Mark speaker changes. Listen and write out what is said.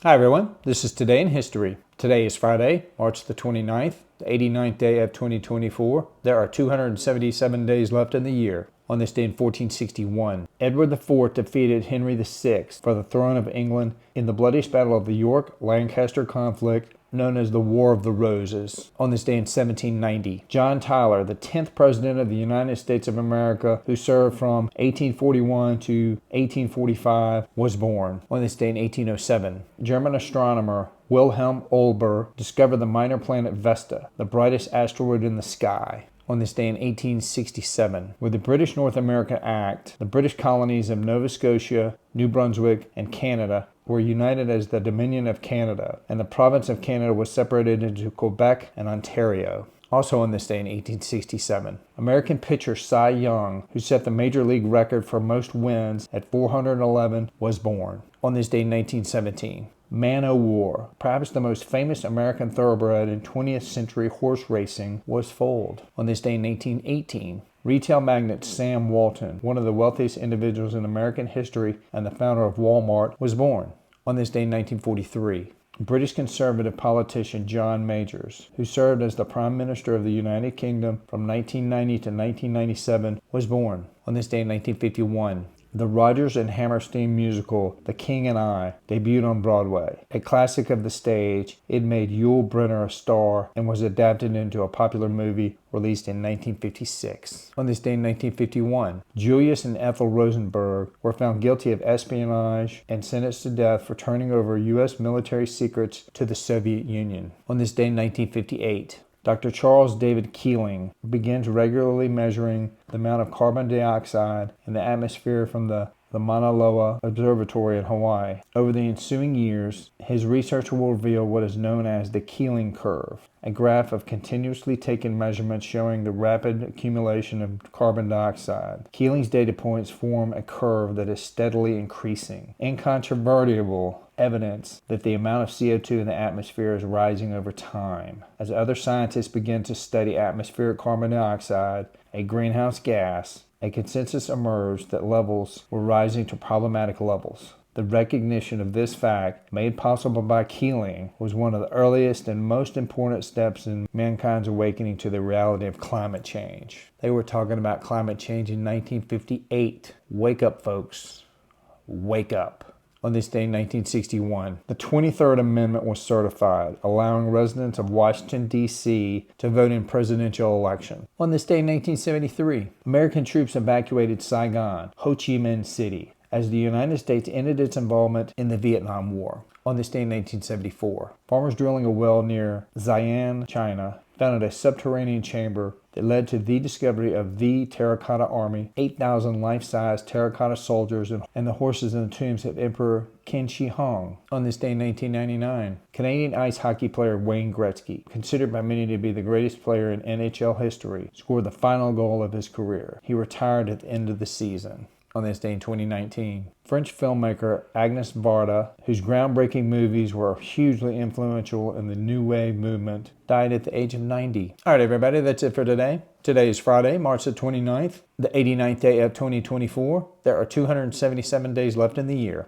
Speaker 1: Hi everyone, this is Today in History. Today is Friday, March the 29th, the 89th day of 2024. There are 277 days left in the year. On this day in 1461, Edward IV defeated Henry VI for the throne of England in the bloodiest battle of the York-Lancaster conflict known as the War of the Roses. On this day in 1790, John Tyler, the 10th President of the United States of America, who served from 1841 to 1845, was born. On this day in 1807, German astronomer Wilhelm Olbers discovered the minor planet Vesta, the brightest asteroid in the sky. On this day in 1867, with the British North America Act, the British colonies of Nova Scotia, New Brunswick, and Canada were united as the Dominion of Canada, and the province of Canada was separated into Quebec and Ontario. Also on this day in 1867, American pitcher Cy Young, who set the major league record for most wins at 411, was born. On this day in 1917, Man o' War, perhaps the most famous American thoroughbred in 20th century horse racing, was foaled. On this day in 1818, retail magnate Sam Walton, one of the wealthiest individuals in American history and the founder of Walmart, was born. On this day in 1943, British conservative politician John Majors, who served as the Prime Minister of the United Kingdom from 1990 to 1997, was born. On this day in 1951, the Rodgers and Hammerstein musical, The King and I, debuted on Broadway. A classic of the stage, it made Yul Brynner a star and was adapted into a popular movie released in 1956. On this day in 1951, Julius and Ethel Rosenberg were found guilty of espionage and sentenced to death for turning over U.S. military secrets to the Soviet Union. On this day in 1958, Dr. Charles David Keeling begins regularly measuring the amount of carbon dioxide in the atmosphere from the Mauna Loa Observatory in Hawaii. Over the ensuing years, his research will reveal what is known as the Keeling curve, a graph of continuously taken measurements showing the rapid accumulation of carbon dioxide. Keeling's data points form a curve that is steadily increasing. Incontrovertible evidence that the amount of CO2 in the atmosphere is rising over time. As other scientists begin to study atmospheric carbon dioxide, a greenhouse gas, a consensus emerged that levels were rising to problematic levels. The recognition of this fact, made possible by Keeling, was one of the earliest and most important steps in mankind's awakening to the reality of climate change. They were talking about climate change in 1958. Wake up, folks. Wake up. On this day in 1961, the 23rd Amendment was certified, allowing residents of Washington, D.C. to vote in presidential election. On this day in 1973, American troops evacuated Saigon, Ho Chi Minh City, as the United States ended its involvement in the Vietnam War. On this day in 1974, farmers drilling a well near Xi'an, China, found a subterranean chamber that led to the discovery of the Terra-Cotta army, 8,000 life-size terracotta soldiers, and the horses in the tombs of Emperor Qin Shi Huang. On this day in 1999, Canadian ice hockey player Wayne Gretzky, considered by many to be the greatest player in NHL history, scored the final goal of his career. He retired at the end of the season. On this day in 2019, French filmmaker Agnes Varda, whose groundbreaking movies were hugely influential in the New Wave movement, died at the age of 90. All right, everybody, that's it for today. Today is Friday, March the 29th, the 89th day of 2024. There are 277 days left in the year.